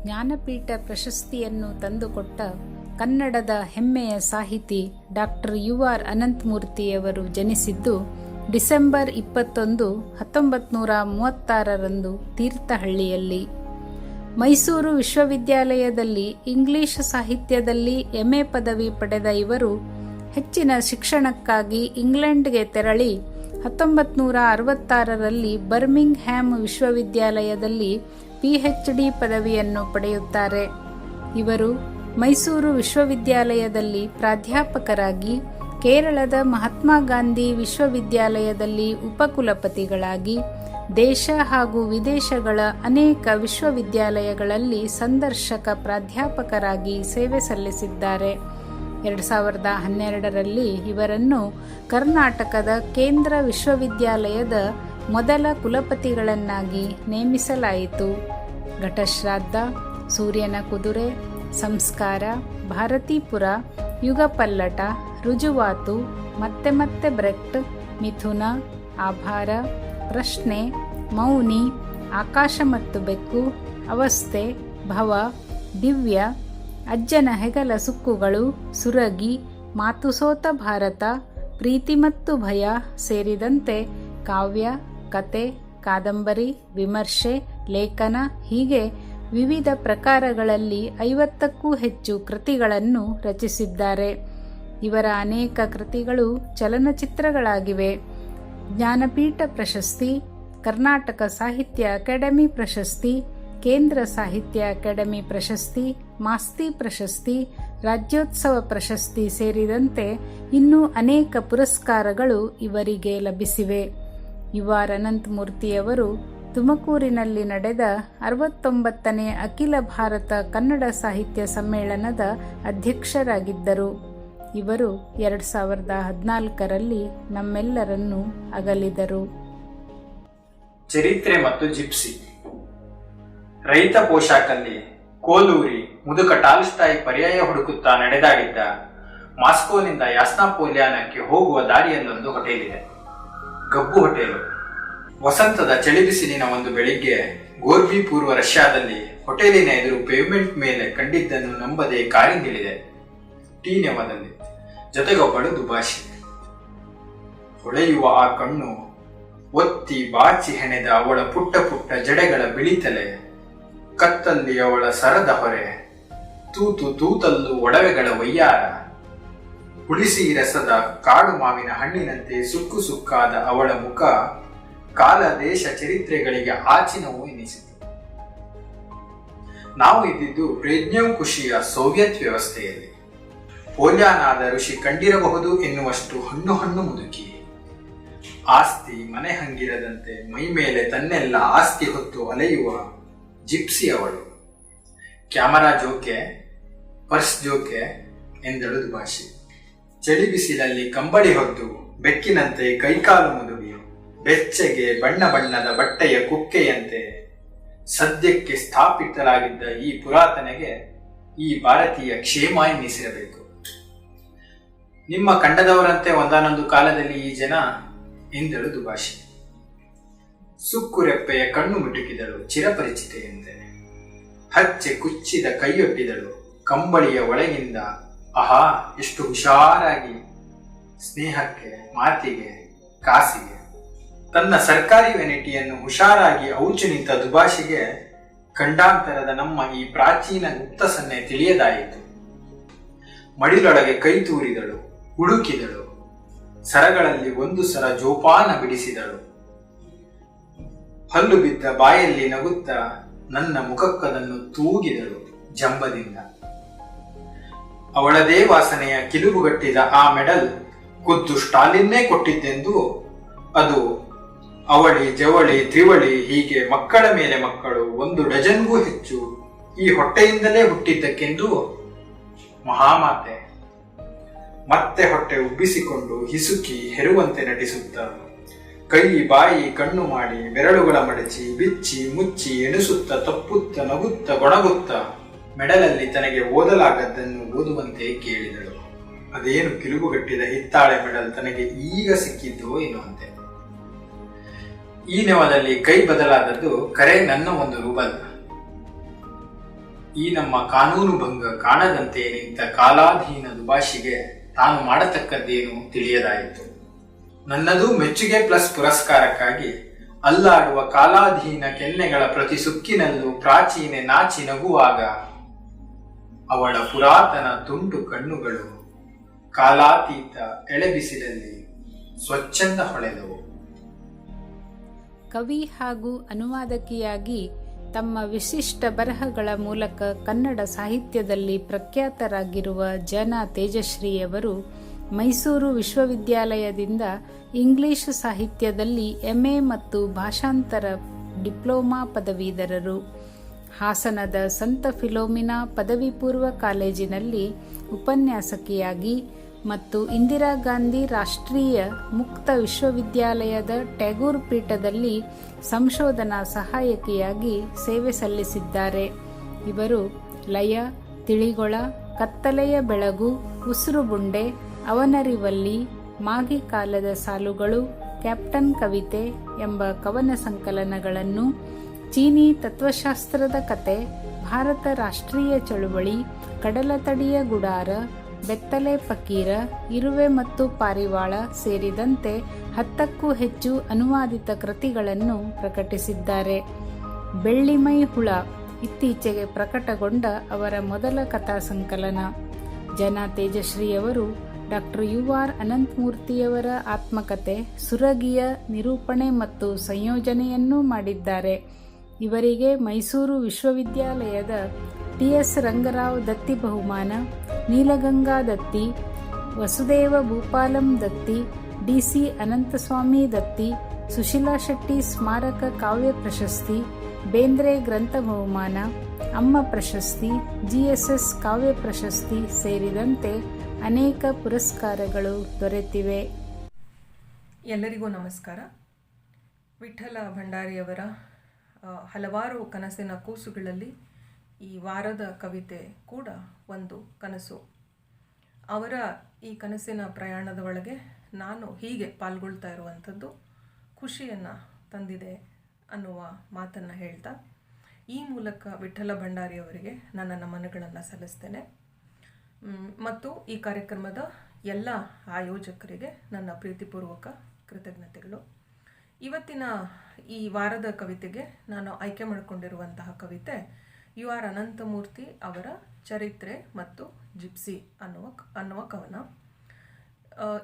ಜ್ಞಾನಪೀಠ ಪ್ರಶಸ್ತಿಯನ್ನು ತಂದುಕೊಟ್ಟ ಕನ್ನಡದ ಹೆಮ್ಮೆಯ ಸಾಹಿತಿ ಡಾಕ್ಟರ್ ಯು.ಆರ್. ಅನಂತಮೂರ್ತಿಯವರು ಜನಿಸಿದ್ದು ಡಿಸೆಂಬರ್ 21, 1936ರಂದು ತೀರ್ಥಹಳ್ಳಿಯಲ್ಲಿ. ಮೈಸೂರು ವಿಶ್ವವಿದ್ಯಾಲಯದಲ್ಲಿ ಇಂಗ್ಲಿಷ್ ಸಾಹಿತ್ಯದಲ್ಲಿ ಎಂ.ಎ. ಪದವಿ ಪಡೆದ ಇವರು ಹೆಚ್ಚಿನ ಶಿಕ್ಷಣಕ್ಕಾಗಿ ಇಂಗ್ಲೆಂಡ್ಗೆ ತೆರಳಿ 1966ರಲ್ಲಿ ಬರ್ಮಿಂಗ್ ಹ್ಯಾಮ್ ವಿಶ್ವವಿದ್ಯಾಲಯದಲ್ಲಿ ಪಿಎಚ್.ಡಿ. ಪದವಿಯನ್ನು ಪಡೆಯುತ್ತಾರೆ. ಇವರು ಮೈಸೂರು ವಿಶ್ವವಿದ್ಯಾಲಯದಲ್ಲಿ ಪ್ರಾಧ್ಯಾಪಕರಾಗಿ, ಕೇರಳದ ಮಹಾತ್ಮ ಗಾಂಧಿ ವಿಶ್ವವಿದ್ಯಾಲಯದಲ್ಲಿ ಉಪಕುಲಪತಿಗಳಾಗಿ, ದೇಶ ಹಾಗೂ ವಿದೇಶಗಳ ಅನೇಕ ವಿಶ್ವವಿದ್ಯಾಲಯಗಳಲ್ಲಿ ಸಂದರ್ಶಕ ಪ್ರಾಧ್ಯಾಪಕರಾಗಿ ಸೇವೆ ಸಲ್ಲಿಸಿದ್ದಾರೆ. 2012ರಲ್ಲಿ ಇವರನ್ನು ಕರ್ನಾಟಕದ ಕೇಂದ್ರ ವಿಶ್ವವಿದ್ಯಾಲಯದ ಮೊದಲ ಕುಲಪತಿಗಳನ್ನಾಗಿ ನೇಮಿಸಲಾಯಿತು. ಘಟಶ್ರಾದ್ದ, ಸೂರ್ಯನ ಕುದುರೆ, ಸಂಸ್ಕಾರ, ಭಾರತೀಪುರ, ಯುಗಪಲ್ಲಟ, ರುಜುವಾತು, ಮತ್ತೆ ಮತ್ತೆ ಬ್ರೆಕ್ಟ್, ಮಿಥುನ, ಆಭಾರ, ಪ್ರಶ್ನೆ, ಮೌನಿ, ಆಕಾಶ ಮತ್ತು ಬೆಕ್ಕು, ಅವಸ್ಥೆ, ಭವ, ದಿವ್ಯ, ಅಜ್ಜನ ಹೆಗಲ ಸುಕ್ಕುಗಳು, ಸುರಗಿ, ಮಾತುಸೋತ ಭಾರತ, ಪ್ರೀತಿ ಮತ್ತು ಭಯ ಸೇರಿದಂತೆ ಕಾವ್ಯ, ಕತೆ, ಕಾದಂಬರಿ, ವಿಮರ್ಶೆ, ಲೇಖನ ಹೀಗೆ ವಿವಿಧ ಪ್ರಕಾರಗಳಲ್ಲಿ 50ಕ್ಕೂ ಹೆಚ್ಚು ಕೃತಿಗಳನ್ನು ರಚಿಸಿದ್ದಾರೆ. ಇವರ ಅನೇಕ ಕೃತಿಗಳು ಚಲನಚಿತ್ರಗಳಾಗಿವೆ. ಜ್ಞಾನಪೀಠ ಪ್ರಶಸ್ತಿ, ಕರ್ನಾಟಕ ಸಾಹಿತ್ಯ ಅಕಾಡೆಮಿ ಪ್ರಶಸ್ತಿ, ಕೇಂದ್ರ ಸಾಹಿತ್ಯ ಅಕಾಡೆಮಿ ಪ್ರಶಸ್ತಿ, ಮಾಸ್ತಿ ಪ್ರಶಸ್ತಿ, ರಾಜ್ಯೋತ್ಸವ ಪ್ರಶಸ್ತಿ ಸೇರಿದಂತೆ ಇನ್ನೂ ಅನೇಕ ಪುರಸ್ಕಾರಗಳು ಇವರಿಗೆ ಲಭಿಸಿವೆ. ಯು.ಆರ್. ಅನಂತಮೂರ್ತಿಯವರು ತುಮಕೂರಿನಲ್ಲಿ ನಡೆದ 69ನೇ ಅಖಿಲ ಭಾರತ ಕನ್ನಡ ಸಾಹಿತ್ಯ ಸಮ್ಮೇಳನದ ಅಧ್ಯಕ್ಷರಾಗಿದ್ದರು. ಇವರು 2014ರಲ್ಲಿ ನಮ್ಮೆಲ್ಲರನ್ನೂ ಅಗಲಿದರು. ಚರಿತ್ರೆ ಮತ್ತು ಜಿಪ್ಸಿ. ರೈತ ಪೋಷಾಕಲ್ಲಿ ಕೋಲೂರಿ ಮುದುಕ ಟಾಲ್ಸ್ಟಾಯ್ ಪರ್ಯಾಯ ಹುಡುಕುತ್ತಾ ನಡೆದಾಡಿದ್ದ ಮಾಸ್ಕೋನಿಂದ ಯಾಸ್ನಾಪೋಲ್ಯಾನಕ್ಕೆ ಹೋಗುವ ದಾರಿಯಲ್ಲೊಂದು ಹೋಟೆಲ್ ಇದೆ. ಗಬ್ಬು ಹೋಟೆಲು. ವಸಂತದ ಚಳಿ ಬಿಸಿಲಿನ ಒಂದು ಬೆಳಿಗ್ಗೆ ಗೋರ್ಬಿ ಪೂರ್ವ ರಷ್ಯಾದಲ್ಲಿ ಹೋಟೆಲಿನ ಎದುರು ಪೇವ್ಮೆಂಟ್ ಮೇಲೆ ಕಂಡಿದ್ದನ್ನು ನಂಬದೆ ಕಾರಿಂಗಿಳಿದೆ. ಟೀ ನೆವದಲ್ಲಿ ಜೊತೆಗೊಬ್ಬಳು ದುಬಾಷಿ. ಹೊಳೆಯುವ ಆ ಕಣ್ಣು, ಒತ್ತಿ ಬಾಚಿ ಹೆಣೆದ ಅವಳ ಪುಟ್ಟ ಪುಟ್ಟ ಜಡೆಗಳ ಬಿಳಿತಲೆ, ಕತ್ತಲ್ಲಿ ಅವಳ ಸರದ ಹೊರೆ, ತೂತು ತೂತಲ್ಲೂ ಒಡವೆಗಳ ವಯ್ಯಾರ, ಹುಳಿಸಿ ರಸದ ಕಾಡು ಮಾವಿನ ಹಣ್ಣಿನಂತೆ ಸುಕ್ಕು ಸುಕ್ಕಾದ ಅವಳ ಮುಖ ಕಾಲ ದೇಶ ಚರಿತ್ರೆಗಳಿಗೆ ಆಚಿನವು ಎನಿಸಿತು. ನಾವು ಇದ್ದಿದ್ದು ಪ್ರೇಜ್ಞೌಕುಶಿಯ ಸೋವಿಯತ್ ವ್ಯವಸ್ಥೆಯಲ್ಲಿ. ಪೋಲ್ಯಾನಾದ ಋಷಿ ಕಂಡಿರಬಹುದು ಎನ್ನುವಷ್ಟು ಹಣ್ಣು ಹಣ್ಣು ಮುದುಕಿ. ಆಸ್ತಿ ಮನೆ ಹಂಗಿರದಂತೆ ಮೈ ಮೇಲೆ ತನ್ನೆಲ್ಲ ಆಸ್ತಿ ಹೊತ್ತು ಅಲೆಯುವ ಜಿಪ್ಸಿ ಅವಳು. ಕ್ಯಾಮರಾ ಜೋಕೆ, ಪರ್ಸ್ ಜೋಕೆ ಎಂದಳು ದುಬಾಷಿ. ಚಳಿ ಬಿಸಿಲಲ್ಲಿ ಕಂಬಳಿ ಹೊದ್ದು ಬೆಕ್ಕಿನಂತೆ ಕೈಕಾಲು ಮುದುಗಿ, ಬೆಚ್ಚಗೆ ಬಣ್ಣ ಬಣ್ಣದ ಬಟ್ಟೆಯ ಕುಕ್ಕೆಯಂತೆ ಸದ್ಯಕ್ಕೆ ಸ್ಥಾಪಿತರಾಗಿದ್ದ ಈ ಪುರಾತನೆಗೆ ಈ ಭಾರತೀಯ ಕ್ಷೇಮ ಎನ್ನಿಸಿರಬೇಕು. ನಿಮ್ಮ ಕಂಡದವರಂತೆ ಒಂದಾನೊಂದು ಕಾಲದಲ್ಲಿ ಈ ಜನ ಎಂದಳು ದುಬಾಷಿ. ಸುಕ್ಕುರೆಪ್ಪೆಯ ಕಣ್ಣು ಮುಟುಕಿದಳು ಚಿರಪರಿಚಿತೆಯಂತೆ. ಹಚ್ಚೆ ಕುಚ್ಚಿದ ಕೈಯೊಡ್ಡಿದಳು ಕಂಬಳಿಯ ಒಳಗಿಂದ. ಆಹಾ, ಎಷ್ಟು ಹುಷಾರಾಗಿ! ಸ್ನೇಹಕ್ಕೆ, ಮಾತಿಗೆ, ಕಾಸಿಗೆ ತನ್ನ ಸರ್ಕಾರಿ ವೆನಿಟಿಯನ್ನು ಹುಷಾರಾಗಿ ಔಚು ನಿಂತ ದುಬಾಷಿಗೆ ಖಂಡಾಂತರದ ನಮ್ಮ ಈ ಪ್ರಾಚೀನ ಗುಪ್ತ ಸನ್ನೆ ತಿಳಿಯದಾಯಿತು. ಮಡಿಲೊಳಗೆ ಕೈ ತೂರಿದಳು, ಹುಡುಕಿದಳು, ಸರಗಳಲ್ಲಿ ಒಂದು ಸರ ಜೋಪಾನ ಬಿಡಿಸಿದಳು. ಹಲ್ಲು ಬಿದ್ದ ಬಾಯಲ್ಲಿ ನಗುತ್ತಾ ನನ್ನ ಮುಖಕ್ಕದನ್ನು ತೂಗಿದಳು ಜಂಬದಿಂದ. ಅವಳದೇ ವಾಸನೆಯ ಕಿಲುಬುಗಟ್ಟಿದ ಆ ಮೆಡಲ್ ಖುದ್ದು ಸ್ಟಾಲಿನ್ನೇ ಕೊಟ್ಟಿದ್ದೆಂದು, ಅದು ಅವಳಿ ಜವಳಿ ತ್ರಿವಳಿ ಹೀಗೆ ಮಕ್ಕಳ ಮೇಲೆ ಮಕ್ಕಳು 1 ಡಜನ್ಗೂ ಹೆಚ್ಚು ಈ ಹೊಟ್ಟೆಯಿಂದಲೇ ಹುಟ್ಟಿದ್ದಕ್ಕೆಂದು ಮಹಾಮಾತೆ. ಮತ್ತೆ ಹೊಟ್ಟೆ ಉಬ್ಬಿಸಿಕೊಂಡು ಹಿಸುಕಿ ಹೆರುವಂತೆ ನಟಿಸುತ್ತ ಕೈ ಬಾಯಿ ಕಣ್ಣು ಮಾಡಿ ಬೆರಳುಗಳ ಮಡಚಿ ಬಿಚ್ಚಿ ಮುಚ್ಚಿ ಎಣಿಸುತ್ತ ತಪ್ಪುತ್ತ ನಗುತ್ತ ಗೊಣಗುತ್ತ ಮೆಡಲಲ್ಲಿ ತನಗೆ ಓದಲಾಗದ್ದನ್ನು ಓದುವಂತೆ ಕೇಳಿದಳು. ಅದೇನು ಕಿಲುಬುಗಟ್ಟಿದ ಹಿತ್ತಾಳೆ ಮೆಡಲ್ ತನಗೆ ಈಗ ಸಿಕ್ಕಿದ್ದೋ ಎನ್ನುವಂತೆ. ಈ ನೆವದಲ್ಲಿ ಕೈ ಬದಲಾದದ್ದು ಕರೆ ನನ್ನ 1 ರೂಬಲ್. ಈ ನಮ್ಮ ಕಾನೂನು ಭಂಗ ಕಾಣದಂತೆ ನಿಂತ ಕಾಲಾಧೀನ ದುಭಾಷಿಗೆ ತಾನು ಮಾಡತಕ್ಕದ್ದೇನು ತಿಳಿಯದಾಯಿತು. ನನ್ನದು ಮೆಚ್ಚುಗೆ ಪ್ಲಸ್ ಪುರಸ್ಕಾರಕ್ಕಾಗಿ ಅಲ್ಲಾಡುವ ಕಾಲಾಧೀನ ಕೆನ್ನೆಗಳ ಪ್ರತಿ ಸುಕ್ಕಿನಲ್ಲೂ ಪ್ರಾಚೀನೆ ನಾಚಿ ನಗುವಾಗ ಅವಳ ಪುರಾತನ ತುಂಡು ಕಣ್ಣುಗಳು ಕಾಲಾತೀತ ಎಳೆಬಿಸಿಲಲ್ಲಿ ಸ್ವಚ್ಛಂದ ಹೊಳೆದವು. ಕವಿ ಹಾಗೂ ಅನುವಾದಕಿಯಾಗಿ ತಮ್ಮ ವಿಶಿಷ್ಟ ಬರಹಗಳ ಮೂಲಕ ಕನ್ನಡ ಸಾಹಿತ್ಯದಲ್ಲಿ ಪ್ರಖ್ಯಾತರಾಗಿರುವ ಜನ ತೇಜಶ್ರೀಯವರು ಮೈಸೂರು ವಿಶ್ವವಿದ್ಯಾಲಯದಿಂದ ಇಂಗ್ಲಿಷ್ ಸಾಹಿತ್ಯದಲ್ಲಿ ಎಂಎ ಮತ್ತು ಭಾಷಾಂತರ ಡಿಪ್ಲೊಮಾ ಪದವೀಧರರು. ಹಾಸನದ ಸಂತ ಫಿಲೋಮಿನಾ ಪದವಿ ಪೂರ್ವ ಕಾಲೇಜಿನಲ್ಲಿ ಉಪನ್ಯಾಸಕಿಯಾಗಿ ಮತ್ತು ಇಂದಿರಾ ಗಾಂಧಿ ರಾಷ್ಟ್ರೀಯ ಮುಕ್ತ ವಿಶ್ವವಿದ್ಯಾಲಯದ ಟ್ಯಾಗೋರ್ ಪೀಠದಲ್ಲಿ ಸಂಶೋಧನಾ ಸಹಾಯಕಿಯಾಗಿ ಸೇವೆ ಸಲ್ಲಿಸಿದ್ದಾರೆ. ಇವರು ಲಯ, ತಿಳಿಗೊಳ, ಕತ್ತಲೆಯ ಬೆಳಗು, ಉಸುರುಬುಂಡೆ, ಅವನರಿವಲ್ಲಿ, ಮಾಗಿ ಕಾಲದ ಸಾಲುಗಳು, ಕ್ಯಾಪ್ಟನ್ ಕವಿತೆ ಎಂಬ ಕವನ ಸಂಕಲನಗಳನ್ನು, ಚೀನಿ ತತ್ವಶಾಸ್ತ್ರದ ಕತೆ, ಭಾರತ ರಾಷ್ಟ್ರೀಯ ಚಳುವಳಿ, ಕಡಲತಡಿಯ ಗುಡಾರ, ಬೆತ್ತಲೆ ಫಕೀರ, ಇರುವೆ ಮತ್ತು ಪಾರಿವಾಳ ಸೇರಿದಂತೆ 10ಕ್ಕೂ ಹೆಚ್ಚು ಅನುವಾದಿತ ಕೃತಿಗಳನ್ನು ಪ್ರಕಟಿಸಿದ್ದಾರೆ. ಬೆಳ್ಳಿಮೈ ಹುಳ ಇತ್ತೀಚೆಗೆ ಪ್ರಕಟಗೊಂಡ ಅವರ ಮೊದಲ ಕಥಾ ಸಂಕಲನ. ಜನ ತೇಜಶ್ರೀಯವರು ಡಾಕ್ಟರ್ ಯು.ಆರ್. ಅನಂತಮೂರ್ತಿಯವರ ಆತ್ಮಕಥೆ ಸುರಗಿಯ ನಿರೂಪಣೆ ಮತ್ತು ಸಂಯೋಜನೆಯನ್ನೂ ಮಾಡಿದ್ದಾರೆ. ಇವರಿಗೆ ಮೈಸೂರು ವಿಶ್ವವಿದ್ಯಾಲಯದ ಟಿ.ಎಸ್. ರಂಗರಾವ್ ದತ್ತಿ ಬಹುಮಾನ, ನೀಲಗಂಗಾ ದತ್ತಿ, ವಸುದೇವ ಭೂಪಾಲಂ ದತ್ತಿ, ಡಿ.ಸಿ. ಅನಂತಸ್ವಾಮಿ ದತ್ತಿ, ಸುಶೀಲಾ ಶೆಟ್ಟಿ ಸ್ಮಾರಕ ಕಾವ್ಯ ಪ್ರಶಸ್ತಿ, ಬೇಂದ್ರೆ ಗ್ರಂಥ ಬಹುಮಾನ, ಅಮ್ಮ ಪ್ರಶಸ್ತಿ, ಜಿ.ಎಸ್.ಎಸ್. ಕಾವ್ಯ ಪ್ರಶಸ್ತಿ ಸೇರಿದಂತೆ ಅನೇಕ ಪುರಸ್ಕಾರಗಳು ದೊರೆತಿವೆ. ಎಲ್ಲರಿಗೂ ನಮಸ್ಕಾರ. ವಿಠಲ ಭಂಡಾರಿಯವರ ಹಲವಾರು ಕನಸಿನ ಕೂಸುಗಳಲ್ಲಿ ಈ ವಾರದ ಕವಿತೆ ಕೂಡ ಒಂದು ಕನಸು. ಅವರ ಈ ಕನಸಿನ ಪ್ರಯಾಣದ ಒಳಗೆ ನಾನು ಹೀಗೆ ಪಾಲ್ಗೊಳ್ತಾ ಇರುವಂಥದ್ದು ಖುಷಿಯನ್ನು ತಂದಿದೆ ಅನ್ನುವ ಮಾತನ್ನು ಹೇಳ್ತಾ ಈ ಮೂಲಕ ವಿಠಲ ಭಂಡಾರಿಯವರಿಗೆ ನನ್ನ ನಮನಗಳನ್ನು ಸಲ್ಲಿಸ್ತೇನೆ ಮತ್ತು ಈ ಕಾರ್ಯಕ್ರಮದ ಎಲ್ಲ ಆಯೋಜಕರಿಗೆ ನನ್ನ ಪ್ರೀತಿಪೂರ್ವಕ ಕೃತಜ್ಞತೆಗಳು. ಇವತ್ತಿನ ಈ ವಾರದ ಕವಿತೆಗೆ ನಾನು ಆಯ್ಕೆ ಮಾಡಿಕೊಂಡಿರುವಂತಹ ಕವಿತೆ ಯು.ಆರ್. ಅನಂತಮೂರ್ತಿ ಅವರ ಚರಿತ್ರೆ ಮತ್ತು ಜಿಪ್ಸಿ ಅನ್ನುವ ಕವನ.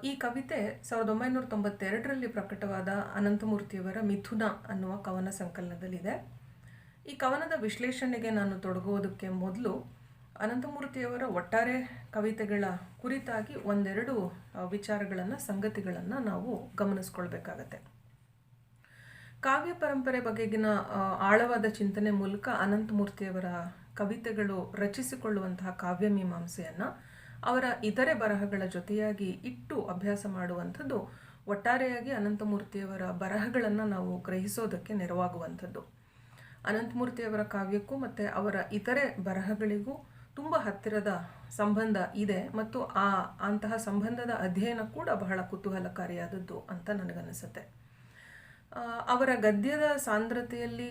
ಈ ಕವಿತೆ 1992ರಲ್ಲಿ ಪ್ರಕಟವಾದ ಅನಂತಮೂರ್ತಿಯವರ ಮಿಥುನ ಅನ್ನುವ ಕವನ ಸಂಕಲನದಲ್ಲಿದೆ. ಈ ಕವನದ ವಿಶ್ಲೇಷಣೆಗೆ ನಾನು ತೊಡಗುವುದಕ್ಕೆ ಮೊದಲು ಅನಂತಮೂರ್ತಿಯವರ ಒಟ್ಟಾರೆ ಕವಿತೆಗಳ ಕುರಿತಾಗಿ ಒಂದೆರಡು ವಿಚಾರಗಳನ್ನು, ಸಂಗತಿಗಳನ್ನು ನಾವು ಗಮನಿಸ್ಕೊಳ್ಬೇಕಾಗತ್ತೆ. ಕಾವ್ಯ ಪರಂಪರೆ ಬಗೆಗಿನ ಆಳವಾದ ಚಿಂತನೆ ಮೂಲಕ ಅನಂತಮೂರ್ತಿಯವರ ಕವಿತೆಗಳು ರಚಿಸಿಕೊಳ್ಳುವಂತಹ ಕಾವ್ಯ ಮೀಮಾಂಸೆಯನ್ನು ಅವರ ಇತರೆ ಬರಹಗಳ ಜೊತೆಯಾಗಿ ಇಟ್ಟು ಅಭ್ಯಾಸ ಮಾಡುವಂಥದ್ದು ಒಟ್ಟಾರೆಯಾಗಿ ಅನಂತಮೂರ್ತಿಯವರ ಬರಹಗಳನ್ನು ನಾವು ಗ್ರಹಿಸೋದಕ್ಕೆ ನೆರವಾಗುವಂಥದ್ದು. ಅನಂತಮೂರ್ತಿಯವರ ಕಾವ್ಯಕ್ಕೂ ಮತ್ತು ಅವರ ಇತರೆ ಬರಹಗಳಿಗೂ ತುಂಬ ಹತ್ತಿರದ ಸಂಬಂಧ ಇದೆ ಮತ್ತು ಅಂತಹ ಸಂಬಂಧದ ಅಧ್ಯಯನ ಕೂಡ ಬಹಳ ಕುತೂಹಲಕಾರಿಯಾದದ್ದು ಅಂತ ನನಗನ್ನಿಸುತ್ತೆ. ಅವರ ಗದ್ಯದ ಸಾಂದ್ರತೆಯಲ್ಲಿ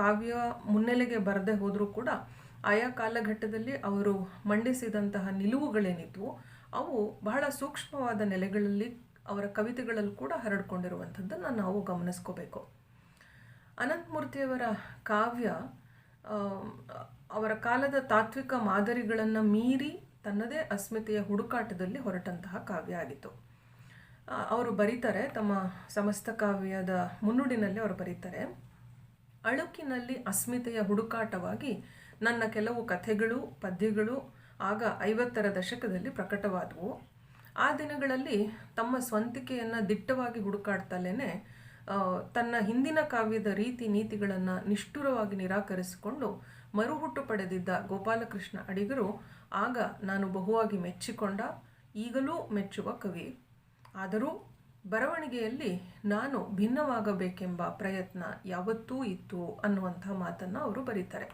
ಕಾವ್ಯ ಮುನ್ನೆಲೆಗೆ ಬರದೆ ಹೋದರೂ ಕೂಡ ಆಯಾ ಕಾಲಘಟ್ಟದಲ್ಲಿ ಅವರು ಮಂಡಿಸಿದಂತಹ ನಿಲುವುಗಳೇನಿದ್ವು ಅವು ಬಹಳ ಸೂಕ್ಷ್ಮವಾದ ನೆಲೆಗಳಲ್ಲಿ ಅವರ ಕವಿತೆಗಳಲ್ಲೂ ಕೂಡ ಹರಡ್ಕೊಂಡಿರುವಂಥದ್ದನ್ನು ನಾವು ಗಮನಿಸ್ಕೋಬೇಕು. ಅನಂತಮೂರ್ತಿಯವರ ಕಾವ್ಯ ಅವರ ಕಾಲದ ತಾತ್ವಿಕ ಮಾದರಿಗಳನ್ನು ಮೀರಿ ತನ್ನದೇ ಅಸ್ಮಿತೆಯ ಹುಡುಕಾಟದಲ್ಲಿ ಹೊರಟಂತಹ ಕಾವ್ಯ ಆಗಿತ್ತು. ಅವರು ಬರೀತಾರೆ, ತಮ್ಮ ಸಮಸ್ತ ಕಾವ್ಯದ ಮುನ್ನುಡಿನಲ್ಲಿ ಅವರು ಬರೀತಾರೆ, ಅಳುಕಿನಲ್ಲಿ ಅಸ್ಮಿತೆಯ ಹುಡುಕಾಟವಾಗಿ ನನ್ನ ಕೆಲವು ಕಥೆಗಳು, ಪದ್ಯಗಳು ಆಗ 50ರ ದಶಕದಲ್ಲಿ ಪ್ರಕಟವಾದವು. ಆ ದಿನಗಳಲ್ಲಿ ತಮ್ಮ ಸ್ವಂತಿಕೆಯನ್ನು ದಿಟ್ಟವಾಗಿ ಹುಡುಕಾಡ್ತಲೇ ತನ್ನ ಹಿಂದಿನ ಕಾವ್ಯದ ರೀತಿ ನೀತಿಗಳನ್ನು ನಿಷ್ಠುರವಾಗಿ ನಿರಾಕರಿಸಿಕೊಂಡು ಮರುಹುಟ್ಟು ಪಡೆದಿದ್ದ ಗೋಪಾಲಕೃಷ್ಣ ಅಡಿಗರು ಆಗ ನಾನು ಬಹುವಾಗಿ ಮೆಚ್ಚಿಕೊಂಡ, ಈಗಲೂ ಮೆಚ್ಚುವ ಕವಿ. ಆದರೂ ಬರವಣಿಗೆಯಲ್ಲಿ ನಾನು ಭಿನ್ನವಾಗಬೇಕೆಂಬ ಪ್ರಯತ್ನ ಯಾವತ್ತೂ ಇತ್ತು ಅನ್ನುವಂಥ ಮಾತನ್ನು ಅವರು ಬರೀತಾರೆ.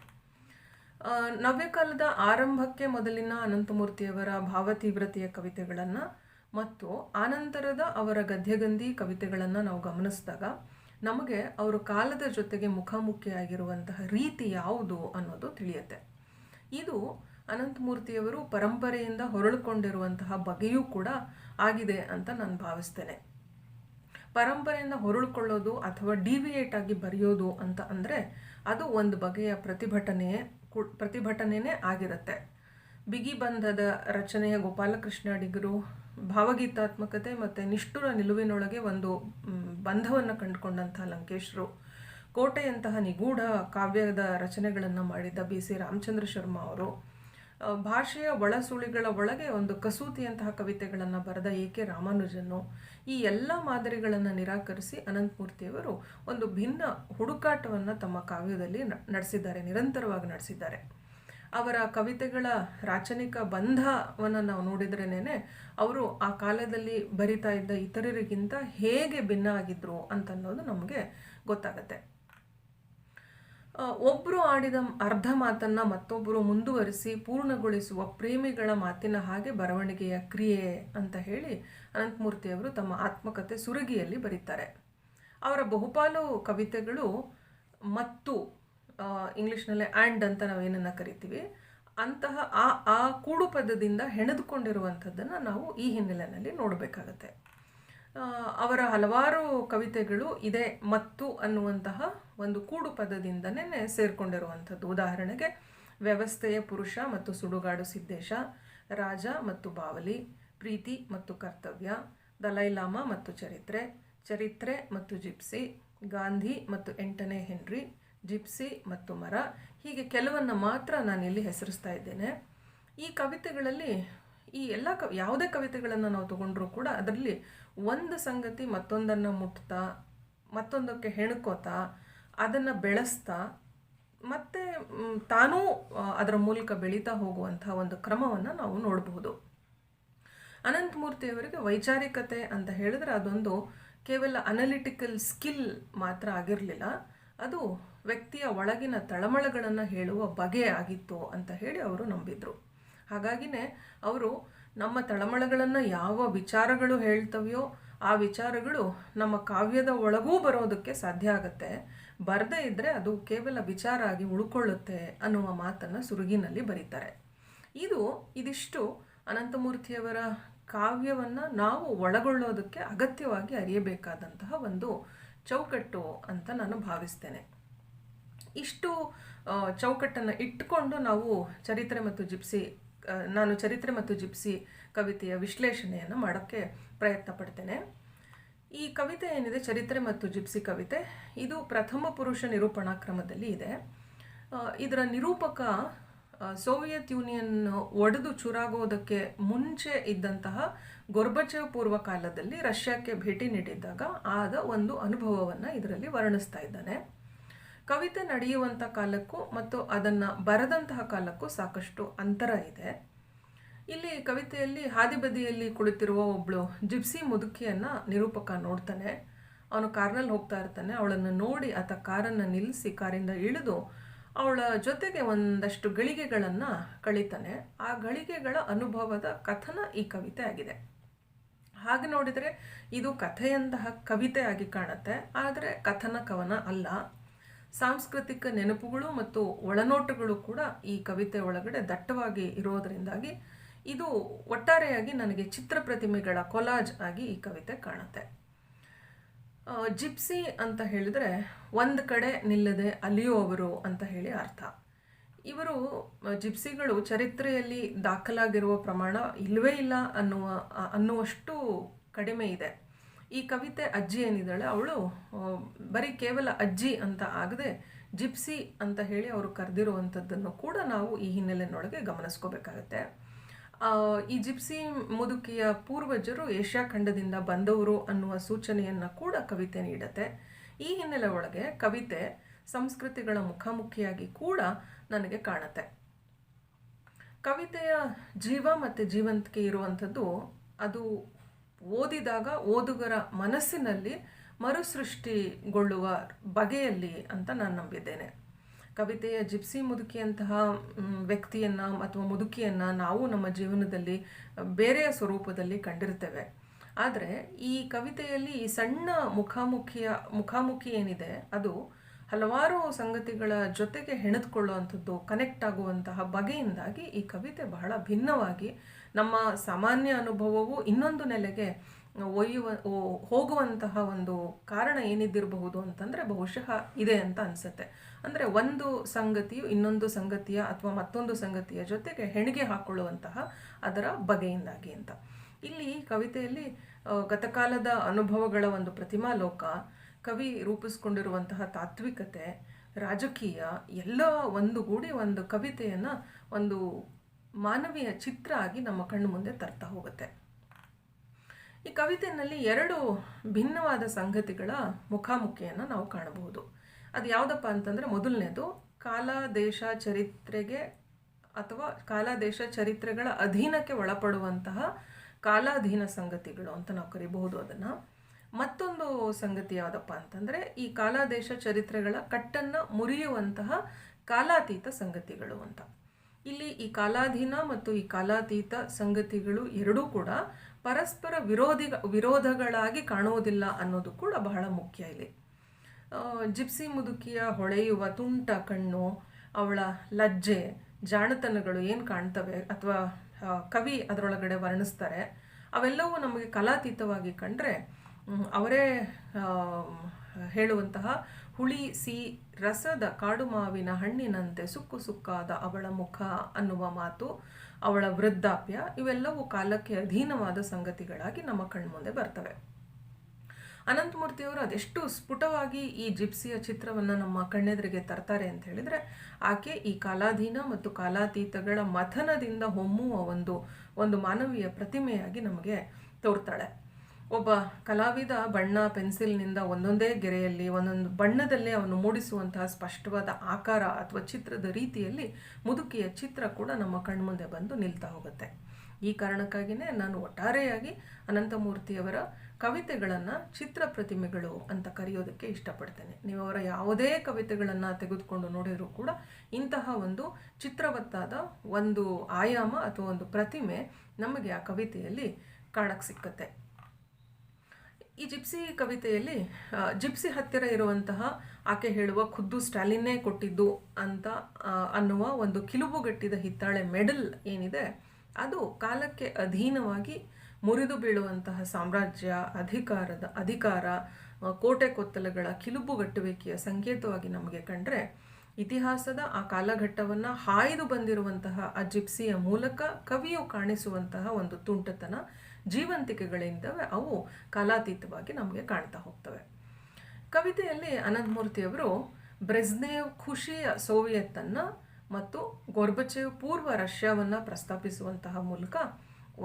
ನವ್ಯಕಾಲದ ಆರಂಭಕ್ಕೆ ಮೊದಲಿನ ಅನಂತಮೂರ್ತಿಯವರ ಭಾವತೀವ್ರತೆಯ ಕವಿತೆಗಳನ್ನು ಮತ್ತು ಆನಂತರದ ಅವರ ಗದ್ಯಗಂಧಿ ಕವಿತೆಗಳನ್ನು ನಾವು ಗಮನಿಸಿದಾಗ ನಮಗೆ ಅವರು ಕಾಲದ ಜೊತೆಗೆ ಮುಖಾಮುಖಿಯಾಗಿರುವಂತಹ ರೀತಿ ಯಾವುದು ಅನ್ನೋದು ತಿಳಿಯುತ್ತೆ. ಇದು ಅನಂತಮೂರ್ತಿಯವರು ಪರಂಪರೆಯಿಂದ ಹೊರಳುಕೊಂಡಿರುವಂತಹ ಬಗೆಯೂ ಕೂಡ ಆಗಿದೆ ಅಂತ ನಾನು ಭಾವಿಸ್ತೇನೆ. ಪರಂಪರೆಯಿಂದ ಹೊರಳ್ಕೊಳ್ಳೋದು ಅಥವಾ ಡಿವಿಯೇಟ್ ಆಗಿ ಬರೆಯೋದು ಅಂತ ಅಂದರೆ ಅದು ಒಂದು ಬಗೆಯ ಪ್ರತಿಭಟನೆಯೇ ಆಗಿರುತ್ತೆ. ಬಿಗಿಬಂಧದ ರಚನೆಯ ಗೋಪಾಲಕೃಷ್ಣ ಅಡಿಗರು ಭಾವಗೀತಾತ್ಮಕತೆ ಮತ್ತು ನಿಷ್ಠುರ ನಿಲುವಿನೊಳಗೆ ಒಂದು ಬಂಧವನ್ನು ಕಂಡುಕೊಂಡಂಥ ಲಂಕೇಶ್ರು, ಕೋಟೆಯಂತಹ ನಿಗೂಢ ಕಾವ್ಯದ ರಚನೆಗಳನ್ನು ಮಾಡಿದ BC ರಾಮಚಂದ್ರ ಶರ್ಮಾ ಅವರು, ಭಾಷೆಯ ಒಳಸುಳಿಗಳ ಒಳಗೆ ಒಂದು ಕಸೂತಿಯಂತಹ ಕವಿತೆಗಳನ್ನು ಬರೆದ AK ರಾಮಾನುಜನ್ನು, ಈ ಎಲ್ಲ ಮಾದರಿಗಳನ್ನು ನಿರಾಕರಿಸಿ ಅನಂತಮೂರ್ತಿಯವರು ಒಂದು ಭಿನ್ನ ಹುಡುಕಾಟವನ್ನು ತಮ್ಮ ಕಾವ್ಯದಲ್ಲಿ ನಿರಂತರವಾಗಿ ನಡೆಸಿದ್ದಾರೆ. ಅವರ ಕವಿತೆಗಳ ರಾಚನಿಕ ಬಂಧವನ್ನು ನಾವು ನೋಡಿದ್ರೇನೆ ಅವರು ಆ ಕಾಲದಲ್ಲಿ ಬರಿತಾ ಇದ್ದ ಇತರರಿಗಿಂತ ಹೇಗೆ ಭಿನ್ನ ಆಗಿದ್ರು ಅಂತನ್ನೋದು ನಮಗೆ ಗೊತ್ತಾಗತ್ತೆ. ಒಬ್ಬರು ಆಡಿದ ಅರ್ಧ ಮಾತನ್ನು ಮತ್ತೊಬ್ಬರು ಮುಂದುವರಿಸಿ ಪೂರ್ಣಗೊಳಿಸುವ ಪ್ರೇಮಿಗಳ ಮಾತಿನ ಹಾಗೆ ಬರವಣಿಗೆಯ ಕ್ರಿಯೆ ಅಂತ ಹೇಳಿ ಅನಂತಮೂರ್ತಿಯವರು ತಮ್ಮ ಆತ್ಮಕಥೆ ಸುರಗಿಯಲ್ಲಿ ಬರೀತಾರೆ. ಅವರ ಬಹುಪಾಲು ಕವಿತೆಗಳು ಮತ್ತು ಇಂಗ್ಲೀಷ್ನಲ್ಲಿ ಆ್ಯಂಡ್ ಅಂತ ನಾವೇನನ್ನು ಕರಿತೀವಿ ಅಂತಹ ಆ ಕೂಡು ಪದದಿಂದ ಹೆಣೆದುಕೊಂಡಿರುವಂಥದ್ದನ್ನು ನಾವು ಈ ಹಿನ್ನೆಲೆಯಲ್ಲಿ ನೋಡಬೇಕಾಗತ್ತೆ. ಅವರ ಹಲವಾರು ಕವಿತೆಗಳು ಇದೇ ಮತ್ತು ಅನ್ನುವಂತಹ ಒಂದು ಕೂಡು ಪದದಿಂದನೇ ಸೇರಿಕೊಂಡಿರುವಂಥದ್ದು. ಉದಾಹರಣೆಗೆ ವ್ಯವಸ್ಥೆಯ ಪುರುಷ ಮತ್ತು ಸುಡುಗಾಡು ಸಿದ್ದೇಶ, ರಾಜ ಮತ್ತು ಬಾವಲಿ, ಪ್ರೀತಿ ಮತ್ತು ಕರ್ತವ್ಯ, ದಲೈಲಾಮಾ ಮತ್ತು ಚರಿತ್ರೆ, ಚರಿತ್ರೆ ಮತ್ತು ಜಿಪ್ಸಿ, ಗಾಂಧಿ ಮತ್ತು 8ನೇ ಹೆನ್ರಿ, ಜಿಪ್ಸಿ ಮತ್ತು ಮರ, ಹೀಗೆ ಕೆಲವನ್ನು ಮಾತ್ರ ನಾನಿಲ್ಲಿ ಹೆಸರಿಸ್ತಾ ಇದ್ದೇನೆ. ಈ ಕವಿತೆಗಳಲ್ಲಿ ಈ ಎಲ್ಲ ಯಾವುದೇ ಕವಿತೆಗಳನ್ನು ನಾವು ತಗೊಂಡ್ರೂ ಕೂಡ ಅದರಲ್ಲಿ ಒಂದು ಸಂಗತಿ ಮತ್ತೊಂದನ್ನು ಮುಟ್ತಾ, ಮತ್ತೊಂದಕ್ಕೆ ಹೆಣ್ಕೋತಾ, ಅದನ್ನು ಬೆಳೆಸ್ತಾ, ಮತ್ತು ತಾನೂ ಅದರ ಮೂಲಕ ಬೆಳೀತಾ ಹೋಗುವಂಥ ಒಂದು ಕ್ರಮವನ್ನು ನಾವು ನೋಡಬಹುದು. ಅನಂತಮೂರ್ತಿಯವರಿಗೆ ವೈಚಾರಿಕತೆ ಅಂತ ಹೇಳಿದ್ರೆ ಅದೊಂದು ಕೇವಲ ಅನಲಿಟಿಕಲ್ ಸ್ಕಿಲ್ ಮಾತ್ರ ಆಗಿರಲಿಲ್ಲ, ಅದು ವ್ಯಕ್ತಿಯ ಒಳಗಿನ ತಳಮಳಗಳನ್ನು ಹೇಳುವ ಬಗೆ ಆಗಿತ್ತು ಅಂತ ಹೇಳಿ ಅವರು ನಂಬಿದ್ರು. ಹಾಗಾಗಿನೇ ಅವರು ನಮ್ಮ ತಳಮಳಗಳನ್ನು ಯಾವ ವಿಚಾರಗಳು ಹೇಳ್ತವೆಯೋ ಆ ವಿಚಾರಗಳು ನಮ್ಮ ಕಾವ್ಯದ ಒಳಗೂ ಬರೋದಕ್ಕೆ ಸಾಧ್ಯ ಆಗುತ್ತೆ, ಬರದೇ ಇದ್ದರೆ ಅದು ಕೇವಲ ವಿಚಾರ ಆಗಿ ಉಳ್ಕೊಳ್ಳುತ್ತೆ ಅನ್ನುವ ಮಾತನ್ನು ಸುರುಗಿನಲ್ಲಿ ಬರೀತಾರೆ. ಇದಿಷ್ಟು ಅನಂತಮೂರ್ತಿಯವರ ಕಾವ್ಯವನ್ನು ನಾವು ಒಳಗೊಳ್ಳೋದಕ್ಕೆ ಅಗತ್ಯವಾಗಿ ಅರಿಯಬೇಕಾದಂತಹ ಒಂದು ಚೌಕಟ್ಟು ಅಂತ ನಾನು ಭಾವಿಸ್ತೇನೆ. ಇಷ್ಟು ಚೌಕಟ್ಟನ್ನು ಇಟ್ಟುಕೊಂಡು ನಾವು ನಾನು ಚರಿತ್ರೆ ಮತ್ತು ಜಿಪ್ಸಿ ಕವಿತೆಯ ವಿಶ್ಲೇಷಣೆಯನ್ನು ಮಾಡೋಕ್ಕೆ ಪ್ರಯತ್ನ ಪಡ್ತೇನೆ. ಈ ಕವಿತೆ ಏನಿದೆ, ಚರಿತ್ರೆ ಮತ್ತು ಜಿಪ್ಸಿ ಕವಿತೆ, ಇದು ಪ್ರಥಮ ಪುರುಷ ನಿರೂಪಣಾ ಕ್ರಮದಲ್ಲಿ ಇದೆ. ಇದರ ನಿರೂಪಕ ಸೋವಿಯತ್ ಯೂನಿಯನ್ ಒಡೆದು ಚೂರಾಗೋದಕ್ಕೆ ಮುಂಚೆ ಇದ್ದಂತಹ ಗೊರ್ಬಚೇವ್ ಪೂರ್ವ ಕಾಲದಲ್ಲಿ ರಷ್ಯಾಕ್ಕೆ ಭೇಟಿ ನೀಡಿದ್ದಾಗ ಆದ ಒಂದು ಅನುಭವವನ್ನು ಇದರಲ್ಲಿ ವರ್ಣಿಸ್ತಾ ಇದ್ದಾನೆ. ಕವಿತೆ ನಡೆಯುವಂಥ ಕಾಲಕ್ಕೂ ಮತ್ತು ಅದನ್ನು ಬರೆದಂತಹ ಕಾಲಕ್ಕೂ ಸಾಕಷ್ಟು ಅಂತರ ಇದೆ. ಇಲ್ಲಿ ಕವಿತೆಯಲ್ಲಿ ಹಾದಿಬದಿಯಲ್ಲಿ ಕುಳಿತಿರುವ ಒಬ್ಬಳು ಜಿಪ್ಸಿ ಮುದುಕಿಯನ್ನು ನಿರೂಪಕ ನೋಡ್ತಾನೆ. ಅವನು ಕಾರ್ನಲ್ಲಿ ಹೋಗ್ತಾ ಇರ್ತಾನೆ. ಅವಳನ್ನು ನೋಡಿ ಆತ ಕಾರನ್ನು ನಿಲ್ಲಿಸಿ ಕಾರಿಂದ ಇಳಿದು ಅವಳ ಜೊತೆಗೆ ಒಂದಷ್ಟು ಗಳಿಗೆಗಳನ್ನು ಕಳೀತಾನೆ. ಆ ಗಳಿಗೆಗಳ ಅನುಭವದ ಕಥನ ಈ ಕವಿತೆ ಆಗಿದೆ. ಹಾಗೆ ನೋಡಿದರೆ ಇದು ಕಥೆಯಂತಹ ಕವಿತೆ ಆಗಿ ಕಾಣುತ್ತೆ, ಆದರೆ ಕಥನ ಕವನ ಅಲ್ಲ. ಸಾಂಸ್ಕೃತಿಕ ನೆನಪುಗಳು ಮತ್ತು ಒಳನೋಟಗಳು ಕೂಡ ಈ ಕವಿತೆ ಒಳಗಡೆ ದಟ್ಟವಾಗಿ ಇರೋದರಿಂದಾಗಿ ಇದು ಒಟ್ಟಾರೆಯಾಗಿ ನನಗೆ ಚಿತ್ರ ಪ್ರತಿಮೆಗಳ ಕೊಲಾಜ್ ಆಗಿ ಈ ಕವಿತೆ ಕಾಣುತ್ತೆ. ಜಿಪ್ಸಿ ಅಂತ ಹೇಳಿದರೆ ಒಂದು ಕಡೆ ನಿಲ್ಲದೆ ಅಲಿಯುವವರು ಅಂತ ಹೇಳಿ ಅರ್ಥ. ಇವರು ಜಿಪ್ಸಿಗಳು ಚರಿತ್ರೆಯಲ್ಲಿ ದಾಖಲಾಗಿರುವ ಪ್ರಮಾಣ ಇಲ್ಲವೇ ಇಲ್ಲ ಅನ್ನುವಷ್ಟು ಕಡಿಮೆ ಇದೆ. ಈ ಕವಿತೆ ಅಜ್ಜಿ ಏನಿದ್ದಾಳೆ ಅವಳು ಬರೀ ಕೇವಲ ಅಜ್ಜಿ ಅಂತ ಆಗದೆ ಜಿಪ್ಸಿ ಅಂತ ಹೇಳಿ ಅವರು ಕರೆದಿರುವಂಥದ್ದನ್ನು ಕೂಡ ನಾವು ಈ ಹಿನ್ನೆಲೆಯೊಳಗೆ ಗಮನಿಸ್ಕೋಬೇಕಾಗತ್ತೆ. ಈ ಜಿಪ್ಸಿ ಮುದುಕಿಯ ಪೂರ್ವಜರು ಏಷ್ಯಾ ಖಂಡದಿಂದ ಬಂದವರು ಅನ್ನುವ ಸೂಚನೆಯನ್ನು ಕೂಡ ಕವಿತೆ ನೀಡುತ್ತೆ. ಈ ಹಿನ್ನೆಲೆ ಒಳಗೆ ಕವಿತೆ ಸಂಸ್ಕೃತಿಗಳ ಮುಖಾಮುಖಿಯಾಗಿ ಕೂಡ ನನಗೆ ಕಾಣುತ್ತೆ. ಕವಿತೆಯ ಜೀವ ಮತ್ತು ಜೀವಂತಿಕೆ ಇರುವಂಥದ್ದು ಅದು ಓದಿದಾಗ ಓದುಗರ ಮನಸ್ಸಿನಲ್ಲಿ ಮರುಸೃಷ್ಟಿಗೊಳ್ಳುವ ಬಗೆಯಲ್ಲಿ ಅಂತ ನಾನು ನಂಬಿದ್ದೇನೆ. ಕವಿತೆಯ ಜಿಪ್ಸಿ ಮುದುಕಿಯಂತಹ ವ್ಯಕ್ತಿಯನ್ನು ಅಥವಾ ಮುದುಕಿಯನ್ನು ನಾವು ನಮ್ಮ ಜೀವನದಲ್ಲಿ ಬೇರೆಯ ಸ್ವರೂಪದಲ್ಲಿ ಕಂಡಿರ್ತೇವೆ. ಆದರೆ ಈ ಕವಿತೆಯಲ್ಲಿ ಈ ಸಣ್ಣ ಮುಖಾಮುಖಿ ಏನಿದೆ ಅದು ಹಲವಾರು ಸಂಗತಿಗಳ ಜೊತೆಗೆ ಹೆಣೆದುಕೊಳ್ಳುವಂಥದ್ದು, ಕನೆಕ್ಟ್ ಆಗುವಂತಹ ಬಗೆಯಿಂದಾಗಿ ಈ ಕವಿತೆ ಬಹಳ ಭಿನ್ನವಾಗಿ ನಮ್ಮ ಸಾಮಾನ್ಯ ಅನುಭವವು ಇನ್ನೊಂದು ನೆಲೆಗೆ ಹೋಗುವಂತಹ ಒಂದು ಕಾರಣ ಏನಿದ್ದಿರಬಹುದು ಅಂತಂದರೆ ಬಹುಶಃ ಇದೆ ಅಂತ ಅನಿಸುತ್ತೆ. ಅಂದರೆ ಒಂದು ಸಂಗತಿಯು ಇನ್ನೊಂದು ಸಂಗತಿಯ ಅಥವಾ ಮತ್ತೊಂದು ಸಂಗತಿಯ ಜೊತೆಗೆ ಹೆಣಿಗೆ ಹಾಕೊಳ್ಳುವಂತಹ ಅದರ ಬಗೆಯಿಂದಾಗಿ ಅಂತ. ಇಲ್ಲಿ ಕವಿತೆಯಲ್ಲಿ ಗತಕಾಲದ ಅನುಭವಗಳ ಒಂದು ಪ್ರತಿಮಾ ಲೋಕ, ಕವಿ ರೂಪಿಸ್ಕೊಂಡಿರುವಂತಹ ತಾತ್ವಿಕತೆ, ರಾಜಕೀಯ ಎಲ್ಲ ಒಂದುಗೂಡಿ ಒಂದು ಕವಿತೆಯನ್ನು ಒಂದು ಮಾನವೀಯ ಚಿತ್ರ ಆಗಿ ನಮ್ಮ ಕಣ್ಣು ಮುಂದೆ ತರ್ತಾ ಹೋಗುತ್ತೆ. ಈ ಕವಿತೆಯಲ್ಲಿ 2 ಭಿನ್ನವಾದ ಸಂಗತಿಗಳ ಮುಖಾಮುಖಿಯನ್ನು ನಾವು ಕಾಣಬಹುದು. ಅದು ಯಾವುದಪ್ಪ ಅಂತಂದರೆ, ಮೊದಲನೇದು ಕಾಲ ದೇಶ ಚರಿತ್ರೆಗೆ ಅಥವಾ ಕಾಲ ದೇಶ ಚರಿತ್ರೆಗಳ ಅಧೀನಕ್ಕೆ ಒಳಪಡುವಂತಹ ಕಾಲಾಧೀನ ಸಂಗತಿಗಳು ಅಂತ ನಾವು ಕರಿಬಹುದು ಅದನ್ನು. ಮತ್ತೊಂದು ಸಂಗತಿ ಯಾವುದಪ್ಪ ಅಂತಂದರೆ, ಈ ಕಾಲ ದೇಶ ಚರಿತ್ರೆಗಳ ಕಟ್ಟನ್ನು ಮುರಿಯುವಂತಹ ಕಾಲಾತೀತ ಸಂಗತಿಗಳು ಅಂತ. ಇಲ್ಲಿ ಈ ಕಾಲಾಧೀನ ಮತ್ತು ಈ ಕಾಲಾತೀತ ಸಂಗತಿಗಳು ಎರಡೂ ಕೂಡ ಪರಸ್ಪರ ವಿರೋಧಗಳಾಗಿ ಕಾಣುವುದಿಲ್ಲ ಅನ್ನೋದು ಕೂಡ ಬಹಳ ಮುಖ್ಯ ಇಲ್ಲಿ. ಜಿಪ್ಸಿ ಮುದುಕಿಯ ಹೊಳೆಯುವ ತುಂಟ ಕಣ್ಣು, ಅವಳ ಲಜ್ಜೆ, ಜಾಣತನಗಳು ಏನು ಕಾಣ್ತವೆ ಅಥವಾ ಕವಿ ಅದರೊಳಗಡೆ ವರ್ಣಿಸ್ತಾರೆ, ಅವೆಲ್ಲವೂ ನಮಗೆ ಕಲಾತೀತವಾಗಿ ಕಂಡ್ರೆ ಅವರೇ ಹೇಳುವಂತಹ ಹುಳಿ ಸಿ ರಸದ ಕಾಡು ಮಾವಿನ ಹಣ್ಣಿನಂತೆ ಸುಕ್ಕು ಸುಕ್ಕಾದ ಅವಳ ಮುಖ ಅನ್ನುವ ಮಾತು, ಅವಳ ವೃದ್ಧಾಪ್ಯ, ಇವೆಲ್ಲವೂ ಕಾಲಕ್ಕೆ ಅಧೀನವಾದ ಸಂಗತಿಗಳಾಗಿ ನಮ್ಮ ಕಣ್ಮುಂದೆ ಬರ್ತವೆ. ಅನಂತಮೂರ್ತಿಯವರು ಅದೆಷ್ಟು ಸ್ಫುಟವಾಗಿ ಈ ಜಿಪ್ಸಿಯ ಚಿತ್ರವನ್ನು ನಮ್ಮ ಕಣ್ಣೆದುರಿಗೆ ತರ್ತಾರೆ ಅಂತ ಹೇಳಿದರೆ, ಆಕೆ ಈ ಕಾಲಾಧೀನ ಮತ್ತು ಕಾಲಾತೀತಗಳ ಮಥನದಿಂದ ಹೊಮ್ಮುವ ಒಂದು ಮಾನವೀಯ ಪ್ರತಿಮೆಯಾಗಿ ನಮಗೆ ತೋರ್ತಾಳೆ. ಒಬ್ಬ ಕಲಾವಿದ ಬಣ್ಣ ಪೆನ್ಸಿಲ್ನಿಂದ ಒಂದೊಂದೇ ಗೆರೆಯಲ್ಲಿ ಒಂದೊಂದು ಬಣ್ಣದಲ್ಲೇ ಅವನು ಮೂಡಿಸುವಂತಹ ಸ್ಪಷ್ಟವಾದ ಆಕಾರ ಅಥವಾ ಚಿತ್ರದ ರೀತಿಯಲ್ಲಿ ಮುದುಕಿಯ ಚಿತ್ರ ಕೂಡ ನಮ್ಮ ಕಣ್ಮುಂದೆ ಬಂದು ನಿಲ್ತಾ ಹೋಗುತ್ತೆ. ಈ ಕಾರಣಕ್ಕಾಗಿಯೇ ನಾನು ಒಟ್ಟಾರೆಯಾಗಿ ಅನಂತಮೂರ್ತಿಯವರ ಕವಿತೆಗಳನ್ನು ಚಿತ್ರ ಪ್ರತಿಮೆಗಳು ಅಂತ ಕರೆಯೋದಕ್ಕೆ ಇಷ್ಟಪಡ್ತೇನೆ. ನೀವು ಅವರ ಯಾವುದೇ ಕವಿತೆಗಳನ್ನು ತೆಗೆದುಕೊಂಡು ನೋಡಿದರೂ ಕೂಡ ಇಂತಹ ಒಂದು ಚಿತ್ರವತ್ತಾದ ಒಂದು ಆಯಾಮ ಅಥವಾ ಒಂದು ಪ್ರತಿಮೆ ನಮಗೆ ಆ ಕವಿತೆಯಲ್ಲಿ ಕಾಣಕ್ಕೆ ಸಿಕ್ಕತ್ತೆ. ಈ ಜಿಪ್ಸಿ ಕವಿತೆಯಲ್ಲಿ ಜಿಪ್ಸಿ ಹತ್ತಿರ ಇರುವಂತಹ ಆಕೆ ಹೇಳುವ ಖುದ್ದು ಸ್ಟಾಲಿನ್ನೇ ಕೊಟ್ಟಿದ್ದು ಅಂತ ಅನ್ನುವ ಒಂದು ಕಿಲುಬುಗಟ್ಟಿದ ಹಿತ್ತಾಳೆ ಮೆಡಲ್ ಏನಿದೆ, ಅದು ಕಾಲಕ್ಕೆ ಅಧೀನವಾಗಿ ಮುರಿದು ಬೀಳುವಂತಹ ಸಾಮ್ರಾಜ್ಯ, ಅಧಿಕಾರ, ಕೋಟೆ ಕೊತ್ತಲಗಳ ಕಿಲುಬುಗಟ್ಟುವಿಕೆಯ ಸಂಕೇತವಾಗಿ ನಮಗೆ ಕಂಡ್ರೆ, ಇತಿಹಾಸದ ಆ ಕಾಲಘಟ್ಟವನ್ನು ಹಾಯ್ದು ಬಂದಿರುವಂತಹ ಆ ಜಿಪ್ಸಿಯ ಮೂಲಕ ಕವಿಯು ಕಾಣಿಸುವಂತಹ ಒಂದು ತುಂಟತನ, ಜೀವಂತಿಕೆಗಳಿಂದವೆ ಅವು ಕಾಲಾತೀತವಾಗಿ ನಮಗೆ ಕಾಣ್ತಾ ಹೋಗ್ತವೆ. ಕವಿತೆಯಲ್ಲಿ ಅನಂತಮೂರ್ತಿಯವರು ಬ್ರೆಜ್ನೇವ್ ಖುಷಿಯ ಸೋವಿಯತ್ತನ್ನು ಮತ್ತು ಗೋರ್ಬಚೇವ್ ಪೂರ್ವ ರಷ್ಯಾವನ್ನು ಪ್ರಸ್ತಾಪಿಸುವಂತಹ ಮೂಲಕ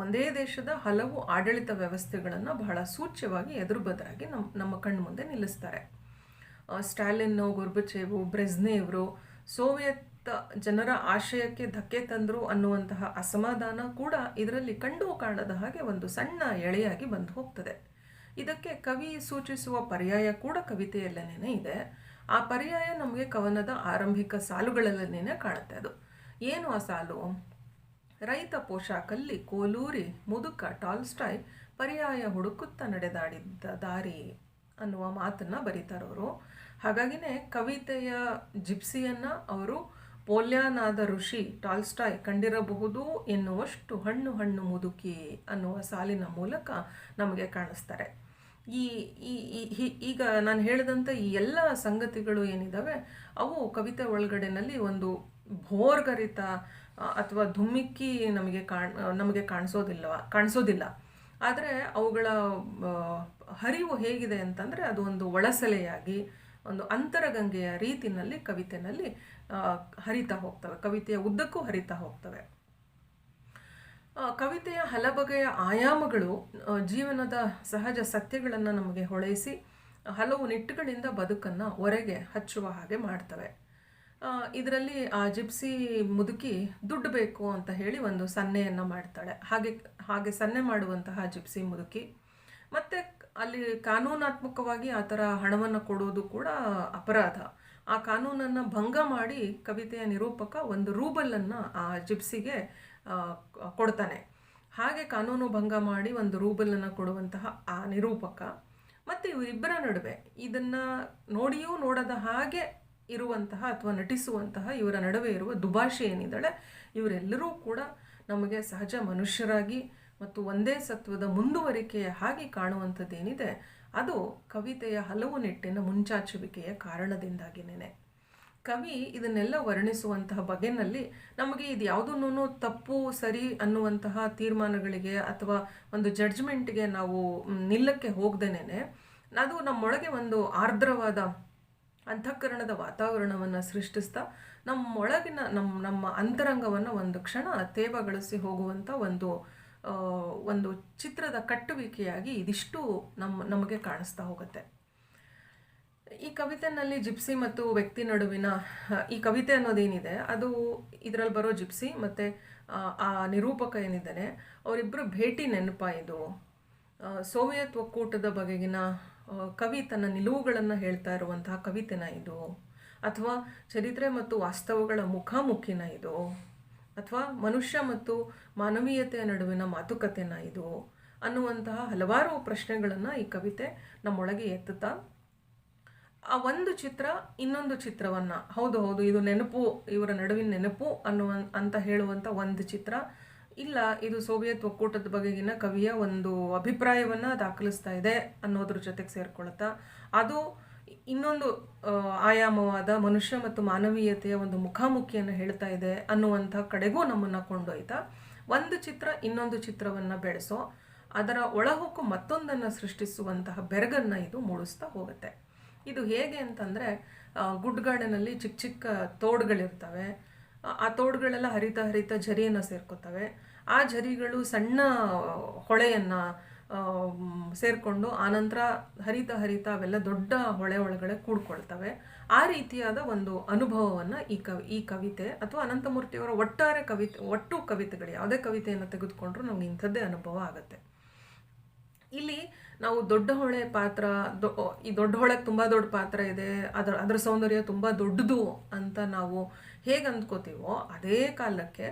ಒಂದೇ ದೇಶದ ಹಲವು ಆಡಳಿತ ವ್ಯವಸ್ಥೆಗಳನ್ನು ಬಹಳ ಸೂಚ್ಯವಾಗಿ ಎದುರುಬದರಾಗಿ ನಮ್ಮ ಕಣ್ಮುಂದೆ ನಿಲ್ಲಿಸ್ತಾರೆ. ಸ್ಟಾಲಿನ್ನು, ಗೋರ್ಬಚೇವು, ಬ್ರೆಜ್ನೇವ್ರು ಸೋವಿಯತ್ ಜನರ ಆಶಯಕ್ಕೆ ಧಕ್ಕೆ ತಂದರು ಅನ್ನುವಂತಹ ಅಸಮಾಧಾನ ಕೂಡ ಇದರಲ್ಲಿ ಕಂಡು ಕಾಣದ ಹಾಗೆ ಒಂದು ಸಣ್ಣ ಎಳೆಯಾಗಿ ಬಂದು ಹೋಗ್ತದೆ. ಇದಕ್ಕೆ ಕವಿ ಸೂಚಿಸುವ ಪರ್ಯಾಯ ಕೂಡ ಕವಿತೆಯಲ್ಲೇನೇ ಇದೆ. ಆ ಪರ್ಯಾಯ ನಮಗೆ ಕವನದ ಆರಂಭಿಕ ಸಾಲುಗಳಲ್ಲೇನೆ ಕಾಣುತ್ತೆ. ಅದು ಏನು ಆ ಸಾಲು? ರೈತ ಪೋಷಾಕಲ್ಲಿ ಕೋಲೂರಿ ಮುದುಕ ಟಾಲ್ಸ್ಟಾಯ್ ಪರ್ಯಾಯ ಹುಡುಕುತ್ತ ನಡೆದಾಡಿದ್ದ ದಾರಿ ಅನ್ನುವ ಮಾತನ್ನು ಬರೀತಾರವರು. ಹಾಗಾಗಿನೇ ಕವಿತೆಯ ಜಿಪ್ಸಿಯನ್ನು ಅವರು ಪೋಲ್ಯಾನಾದ ಋಷಿ ಟಾಲ್ಸ್ಟಾಯ್ ಕಂಡಿರಬಹುದು ಎನ್ನುವಷ್ಟು ಹಣ್ಣು ಮುದುಕಿ ಅನ್ನುವ ಸಾಲಿನ ಮೂಲಕ ನಮಗೆ ಕಾಣಿಸ್ತಾರೆ. ಈಗ ನಾನು ಹೇಳಿದಂಥ ಈ ಎಲ್ಲ ಸಂಗತಿಗಳು ಏನಿದ್ದಾವೆ ಅವು ಕವಿತೆ ಒಳಗಡೆನಲ್ಲಿ ಭೋರ್ಗರಿತ ಅಥವಾ ಧುಮ್ಮಿಕ್ಕಿ ನಮಗೆ ಕಾಣಿಸೋದಿಲ್ಲ. ಆದರೆ ಅವುಗಳ ಹರಿವು ಹೇಗಿದೆ ಅಂತಂದರೆ ಅದು ಒಂದು ಒಳಸೆಲೆಯಾಗಿ ಒಂದು ಅಂತರಗಂಗೆಯ ರೀತಿಯಲ್ಲಿ ಕವಿತೆಯಲ್ಲಿ ಹರಿತಾ ಹೋಗ್ತವೆ, ಕವಿತೆಯ ಉದ್ದಕ್ಕೂ ಹರಿತಾ ಹೋಗ್ತವೆ. ಕವಿತೆಯ ಹಲಬಗೆಯ ಆಯಾಮಗಳು ಜೀವನದ ಸಹಜ ಸತ್ಯಗಳನ್ನು ನಮಗೆ ಹೊಳೆಸಿ ಹಲವು ನಿಟ್ಟುಗಳಿಂದ ಬದುಕನ್ನು ಹೊರಗೆ ಹಚ್ಚುವ ಹಾಗೆ ಮಾಡ್ತವೆ. ಇದರಲ್ಲಿ ಆ ಜಿಪ್ಸಿ ಮುದುಕಿ ದುಡ್ಡು ಬೇಕು ಅಂತ ಹೇಳಿ ಒಂದು ಸನ್ನೆಯನ್ನು ಮಾಡ್ತಾಳೆ. ಹಾಗೆ ಸನ್ನೆ ಮಾಡುವಂತಹ ಜಿಪ್ಸಿ ಮುದುಕಿ ಮತ್ತು ಅಲ್ಲಿ ಕಾನೂನಾತ್ಮಕವಾಗಿ ಆ ಥರ ಹಣವನ್ನು ಕೊಡೋದು ಕೂಡ ಅಪರಾಧ. ಆ ಕಾನೂನನ್ನು ಭಂಗ ಮಾಡಿ ಕವಿತೆಯ ನಿರೂಪಕ ಒಂದು ರೂಬಲನ್ನು ಆ ಜಿಪ್ಸಿಗೆ ಕೊಡ್ತಾನೆ. ಹಾಗೆ ಕಾನೂನು ಭಂಗ ಮಾಡಿ ಒಂದು ರೂಬಲನ್ನು ಕೊಡುವಂತಹ ಆ ನಿರೂಪಕ ಮತ್ತು ಇವರಿಬ್ಬರ ನಡುವೆ ಇದನ್ನು ನೋಡಿಯೂ ನೋಡದ ಹಾಗೆ ಇರುವಂತಹ ಅಥವಾ ನಟಿಸುವಂತಹ ಇವರ ನಡುವೆ ಇರುವ ದುಭಾಷೆ ಏನಿದ್ದಾಳೆ, ಇವರೆಲ್ಲರೂ ಕೂಡ ನಮಗೆ ಸಹಜ ಮನುಷ್ಯರಾಗಿ ಮತ್ತು ಒಂದೇ ಸತ್ವದ ಮುಂದುವರಿಕೆಯ ಹಾಗೆ ಕಾಣುವಂಥದ್ದೇನಿದೆ ಅದು ಕವಿತೆಯ ಹಲವು ನಿಟ್ಟಿನ ಮುಂಚಾಚುವಿಕೆಯ ಕಾರಣದಿಂದಾಗಿನೇ. ಕವಿ ಇದನ್ನೆಲ್ಲ ವರ್ಣಿಸುವಂತಹ ಬಗೆನಲ್ಲಿ ನಮಗೆ ಇದು ಯಾವುದನ್ನೂ ತಪ್ಪು ಸರಿ ಅನ್ನುವಂತಹ ತೀರ್ಮಾನಗಳಿಗೆ ಅಥವಾ ಒಂದು ಜಡ್ಜ್ಮೆಂಟ್ಗೆ ನಾವು ನಿಲ್ಲಕ್ಕೆ ಹೋಗ್ದೇನೆ ಅದು ನಮ್ಮೊಳಗೆ ಒಂದು ಆರ್ದ್ರವಾದ ಅಂತಃಕರಣದ ವಾತಾವರಣವನ್ನು ಸೃಷ್ಟಿಸ್ತಾ ನಮ್ಮೊಳಗಿನ ನಮ್ಮ ಅಂತರಂಗವನ್ನು ಒಂದು ಕ್ಷಣ ತೇವಗೊಳಿಸಿ ಹೋಗುವಂಥ ಒಂದು ಚಿತ್ರದ ಕಟ್ಟುವಿಕೆಯಾಗಿ ಇದಿಷ್ಟು ನಮಗೆ ಕಾಣಿಸ್ತಾ ಹೋಗುತ್ತೆ. ಈ ಕವಿತೆನಲ್ಲಿ ಜಿಪ್ಸಿ ಮತ್ತು ವ್ಯಕ್ತಿ ನಡುವಿನ ಈ ಕವಿತೆ ಅನ್ನೋದೇನಿದೆ ಅದು ಇದರಲ್ಲಿ ಬರೋ ಜಿಪ್ಸಿ ಮತ್ತು ಆ ನಿರೂಪಕ ಏನಿದ್ದಾನೆ ಅವರಿಬ್ಬರು ಭೇಟಿ ನೆನಪ ಇದು. ಸೋವಿಯತ್ ಒಕ್ಕೂಟದ ಬಗೆಗಿನ ಕವಿ ತನ್ನ ನಿಲುವುಗಳನ್ನು ಹೇಳ್ತಾ ಇರುವಂತಹ ಕವಿತೆನ ಇದು, ಅಥವಾ ಚರಿತ್ರೆ ಮತ್ತು ವಾಸ್ತವಗಳ ಮುಖಾಮುಖಿನ ಇದು, ಅಥವಾ ಮನುಷ್ಯ ಮತ್ತು ಮಾನವೀಯತೆಯ ನಡುವಿನ ಮಾತುಕತೆನ ಇದು ಅನ್ನುವಂತಹ ಹಲವಾರು ಪ್ರಶ್ನೆಗಳನ್ನು ಈ ಕವಿತೆ ನಮ್ಮೊಳಗೆ ಎತ್ತುತ್ತಾ ಆ ಒಂದು ಚಿತ್ರ ಇನ್ನೊಂದು ಚಿತ್ರವನ್ನು ಹೌದು ಇದು ನೆನಪು, ಇವರ ನಡುವಿನ ನೆನಪು ಅಂತ ಹೇಳುವಂಥ ಒಂದು ಚಿತ್ರ, ಇಲ್ಲ ಇದು ಸೋವಿಯತ್ ಒಕ್ಕೂಟದ ಬಗೆಗಿನ ಕವಿಯ ಒಂದು ಅಭಿಪ್ರಾಯವನ್ನು ದಾಖಲಿಸ್ತಾ ಇದೆ ಅನ್ನೋದ್ರ ಜೊತೆಗೆ ಸೇರ್ಕೊಳ್ತಾ ಅದು ಇನ್ನೊಂದು ಆಯಾಮವಾದ ಮನುಷ್ಯ ಮತ್ತು ಮಾನವೀಯತೆಯ ಒಂದು ಮುಖಾಮುಖಿಯನ್ನು ಹೇಳ್ತಾ ಇದೆ ಅನ್ನುವಂಥ ಕಡೆಗೂ ನಮ್ಮನ್ನು ಕೊಂಡೊಯ್ತಾ ಒಂದು ಚಿತ್ರ ಇನ್ನೊಂದು ಚಿತ್ರವನ್ನು ಬೆಳೆಸೋ ಅದರ ಒಳಹೊಕ್ಕು ಮತ್ತೊಂದನ್ನು ಸೃಷ್ಟಿಸುವಂತಹ ಬೆರಗನ್ನು ಇದು ಮೂಡಿಸ್ತಾ ಹೋಗುತ್ತೆ. ಇದು ಹೇಗೆ ಅಂತಂದರೆ ಗುಡ್ ಗಾರ್ಡನಲ್ಲಿ ಚಿಕ್ಕ ಚಿಕ್ಕ ತೋಡುಗಳಿರ್ತವೆ, ಆ ತೋಡುಗಳೆಲ್ಲ ಹರಿತ ಝರಿಯನ್ನು ಸೇರ್ಕೋತವೆ, ಆ ಝರಿಗಳು ಸಣ್ಣ ಹೊಳೆಯನ್ನು ಸೇರಿಕೊಂಡು ಆನಂತರ ಹರಿತ ಅವೆಲ್ಲ ದೊಡ್ಡ ಹೊಳೆ ಒಳಗಡೆ ಕೂಡ್ಕೊಳ್ತವೆ. ಆ ರೀತಿಯಾದ ಒಂದು ಅನುಭವವನ್ನು ಈ ಕವಿತೆ ಅಥವಾ ಅನಂತಮೂರ್ತಿಯವರ ಒಟ್ಟಾರೆ ಒಟ್ಟು ಕವಿತೆಗಳು ಯಾವುದೇ ಕವಿತೆಯನ್ನು ತೆಗೆದುಕೊಂಡ್ರೂ ನಮ್ಗೆ ಇಂಥದ್ದೇ ಅನುಭವ ಆಗುತ್ತೆ. ಇಲ್ಲಿ ನಾವು ದೊಡ್ಡ ಹೊಳೆ ಪಾತ್ರ, ಈ ದೊಡ್ಡ ಹೊಳೆಗೆ ತುಂಬ ದೊಡ್ಡ ಪಾತ್ರ ಇದೆ, ಅದರ ಸೌಂದರ್ಯ ತುಂಬ ದೊಡ್ಡದು ಅಂತ ನಾವು ಹೇಗೆ ಅಂದ್ಕೋತೀವೋ ಅದೇ ಕಾಲಕ್ಕೆ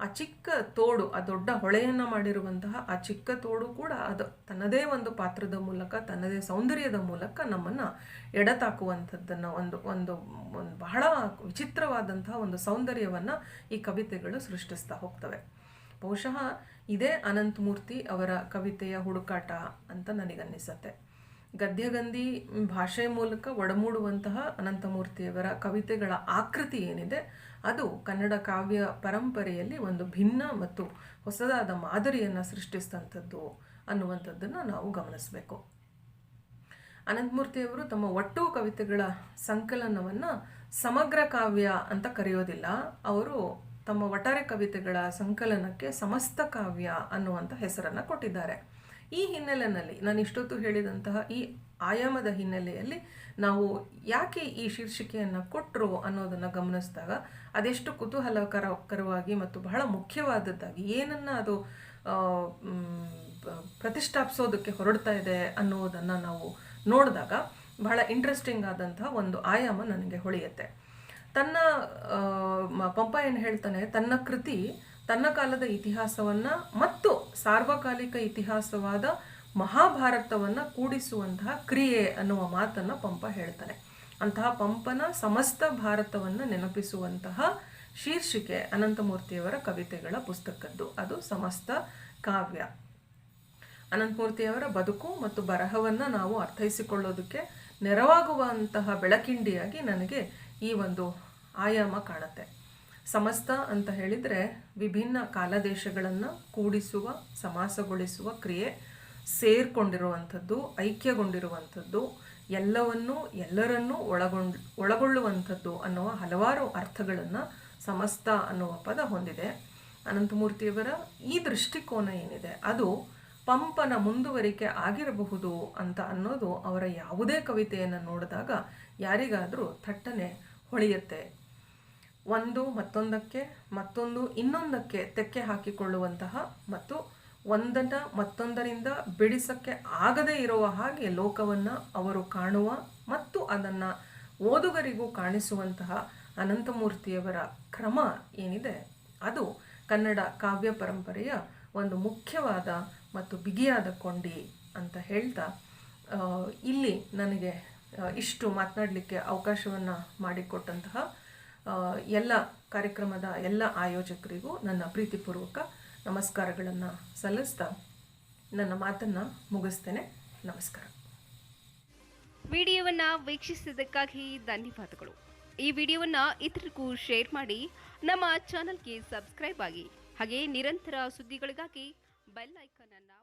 ಆ ಚಿಕ್ಕ ತೋಡು, ಆ ದೊಡ್ಡ ಹೊಳೆಯನ್ನು ಮಾಡಿರುವಂತಹ ಆ ಚಿಕ್ಕ ತೋಡು ಕೂಡ ಅದು ತನ್ನದೇ ಒಂದು ಪಾತ್ರದ ಮೂಲಕ ತನ್ನದೇ ಸೌಂದರ್ಯದ ಮೂಲಕ ನಮ್ಮನ್ನು ಎಡತಾಕುವಂಥದ್ದನ್ನು ಒಂದು ಬಹಳ ವಿಚಿತ್ರವಾದಂತಹ ಒಂದು ಸೌಂದರ್ಯವನ್ನು ಈ ಕವಿತೆಗಳು ಸೃಷ್ಟಿಸ್ತಾ ಹೋಗ್ತವೆ. ಬಹುಶಃ ಇದೇ ಅನಂತಮೂರ್ತಿ ಅವರ ಕವಿತೆಯ ಹುಡುಕಾಟ ಅಂತ ನನಗನ್ನಿಸತ್ತೆ. ಗದ್ಯಗಂಧಿ ಭಾಷೆ ಮೂಲಕ ಒಡಮೂಡುವಂತಹ ಅನಂತಮೂರ್ತಿಯವರ ಕವಿತೆಗಳ ಆಕೃತಿ ಏನಿದೆ ಅದು ಕನ್ನಡ ಕಾವ್ಯ ಪರಂಪರೆಯಲ್ಲಿ ಒಂದು ಭಿನ್ನ ಮತ್ತು ಹೊಸದಾದ ಮಾದರಿಯನ್ನು ಸೃಷ್ಟಿಸಿದಂಥದ್ದು ಅನ್ನುವಂಥದ್ದನ್ನು ನಾವು ಗಮನಿಸಬೇಕು. ಅನಂತಮೂರ್ತಿಯವರು ತಮ್ಮ ಒಟ್ಟು ಕವಿತೆಗಳ ಸಂಕಲನವನ್ನು ಸಮಗ್ರ ಕಾವ್ಯ ಅಂತ ಕರೆಯೋದಿಲ್ಲ. ಅವರು ತಮ್ಮ ಒಟ್ಟಾರೆ ಕವಿತೆಗಳ ಸಂಕಲನಕ್ಕೆ ಸಮಸ್ತ ಕಾವ್ಯ ಅನ್ನುವಂಥ ಹೆಸರನ್ನು ಕೊಟ್ಟಿದ್ದಾರೆ. ಈ ಹಿನ್ನೆಲೆಯಲ್ಲಿ ನಾನು ಇಷ್ಟೊತ್ತು ಹೇಳಿದಂತಹ ಈ ಆಯಾಮದ ಹಿನ್ನೆಲೆಯಲ್ಲಿ ನಾವು ಯಾಕೆ ಈ ಶೀರ್ಷಿಕೆಯನ್ನು ಕೊಟ್ಟರು ಅನ್ನೋದನ್ನು ಗಮನಿಸಿದಾಗ ಅದೆಷ್ಟು ಕುತೂಹಲಕರವಾಗಿ ಮತ್ತು ಬಹಳ ಮುಖ್ಯವಾದದ್ದಾಗಿ ಏನನ್ನು ಅದು ಪ್ರತಿಷ್ಠಾಪಿಸೋದಕ್ಕೆ ಹೊರಡ್ತಾ ಇದೆ ಅನ್ನೋದನ್ನು ನಾವು ನೋಡಿದಾಗ ಬಹಳ ಇಂಟ್ರೆಸ್ಟಿಂಗ್ ಆದಂತಹ ಒಂದು ಆಯಾಮ ನನಗೆ ಹೊಳೆಯುತ್ತೆ. ಪಂಪ ಏನು ಹೇಳ್ತಾನೆ, ತನ್ನ ಕೃತಿ ತನ್ನ ಕಾಲದ ಇತಿಹಾಸವನ್ನು ಮತ್ತು ಸಾರ್ವಕಾಲಿಕ ಇತಿಹಾಸವಾದ ಮಹಾಭಾರತವನ್ನು ಕೂಡಿಸುವಂತಹ ಕ್ರಿಯೆ ಅನ್ನುವ ಮಾತನ್ನು ಪಂಪ ಹೇಳ್ತಾನೆ. ಅಂತಹ ಪಂಪನ ಸಮಸ್ತ ಭಾರತವನ್ನು ನೆನಪಿಸುವಂತಹ ಶೀರ್ಷಿಕೆ ಅನಂತಮೂರ್ತಿಯವರ ಕವಿತೆಗಳ ಪುಸ್ತಕದ್ದು. ಅದು ಸಮಸ್ತ ಕಾವ್ಯ. ಅನಂತಮೂರ್ತಿಯವರ ಬದುಕು ಮತ್ತು ಬರಹವನ್ನು ನಾವು ಅರ್ಥೈಸಿಕೊಳ್ಳೋದಕ್ಕೆ ನೆರವಾಗುವಂತಹ ಬೆಳಕಿಂಡಿಯಾಗಿ ನನಗೆ ಈ ಒಂದು ಆಯಾಮ ಕಾಣುತ್ತೆ. ಸಮಸ್ತ ಅಂತ ಹೇಳಿದರೆ ವಿಭಿನ್ನ ಕಾಲದೇಶಗಳನ್ನು ಕೂಡಿಸುವ, ಸಮಾಸಗೊಳಿಸುವ ಕ್ರಿಯೆ, ಸೇರ್ಕೊಂಡಿರುವಂಥದ್ದು, ಐಕ್ಯಗೊಂಡಿರುವಂಥದ್ದು, ಎಲ್ಲರನ್ನೂ ಒಳಗೊಳ್ಳುವಂಥದ್ದು ಅನ್ನುವ ಹಲವಾರು ಅರ್ಥಗಳನ್ನು ಸಮಸ್ತ ಅನ್ನುವ ಪದ ಹೊಂದಿದೆ. ಅನಂತಮೂರ್ತಿಯವರ ಈ ದೃಷ್ಟಿಕೋನ ಏನಿದೆ ಅದು ಪಂಪನ ಮುಂದುವರಿಕೆ ಆಗಿರಬಹುದು ಅಂತ ಅನ್ನೋದು ಅವರ ಯಾವುದೇ ಕವಿತೆಯನ್ನು ನೋಡಿದಾಗ ಯಾರಿಗಾದರೂ ಥಟ್ಟನೆ ಹೊಳೆಯುತ್ತೆ. ಒಂದು ಮತ್ತೊಂದಕ್ಕೆ, ಮತ್ತೊಂದು ಇನ್ನೊಂದಕ್ಕೆ ತೆಕ್ಕೆ ಹಾಕಿಕೊಳ್ಳುವಂತಹ ಮತ್ತು ಒಂದನ್ನು ಮತ್ತೊಂದರಿಂದ ಬಿಡಿಸಕ್ಕೆ ಆಗದೇ ಇರುವ ಹಾಗೆ ಲೋಕವನ್ನು ಅವರು ಕಾಣುವ ಮತ್ತು ಅದನ್ನು ಓದುಗರಿಗೂ ಕಾಣಿಸುವಂತಹ ಅನಂತಮೂರ್ತಿಯವರ ಕ್ರಮ ಏನಿದೆ ಅದು ಕನ್ನಡ ಕಾವ್ಯ ಪರಂಪರೆಯ ಒಂದು ಮುಖ್ಯವಾದ ಮತ್ತು ಬಿಗಿಯಾದ ಕೊಂಡಿ ಅಂತ ಹೇಳ್ತಾ ಇಲ್ಲಿ ನನಗೆ ಇಷ್ಟು ಮಾತನಾಡಲಿಕ್ಕೆ ಅವಕಾಶವನ್ನು ಮಾಡಿಕೊಟ್ಟಂತಹ ಎಲ್ಲ ಕಾರ್ಯಕ್ರಮದ ಎಲ್ಲ ಆಯೋಜಕರಿಗೂ ನನ್ನ ಪ್ರೀತಿಪೂರ್ವಕ ನಮಸ್ಕಾರಗಳನ್ನು ಸಲ್ಲಿಸ್ತಾ ನನ್ನ ಮಾತನ್ನು ಮುಗಿಸ್ತೇನೆ. ನಮಸ್ಕಾರ. ವಿಡಿಯೋವನ್ನು ವೀಕ್ಷಿಸಿದ್ದಕ್ಕಾಗಿ ಧನ್ಯವಾದಗಳು. ಈ ವಿಡಿಯೋವನ್ನು ಇತರರಿಗೂ ಶೇರ್ ಮಾಡಿ ನಮ್ಮ ಚಾನಲ್ಗೆ ಸಬ್ಸ್ಕ್ರೈಬ್ ಆಗಿ. ಹಾಗೆ ನಿರಂತರ ಸುದ್ದಿಗಳಿಗಾಗಿ ಬೆಲ್ ಐಕಾನ್ ಅನ್ನು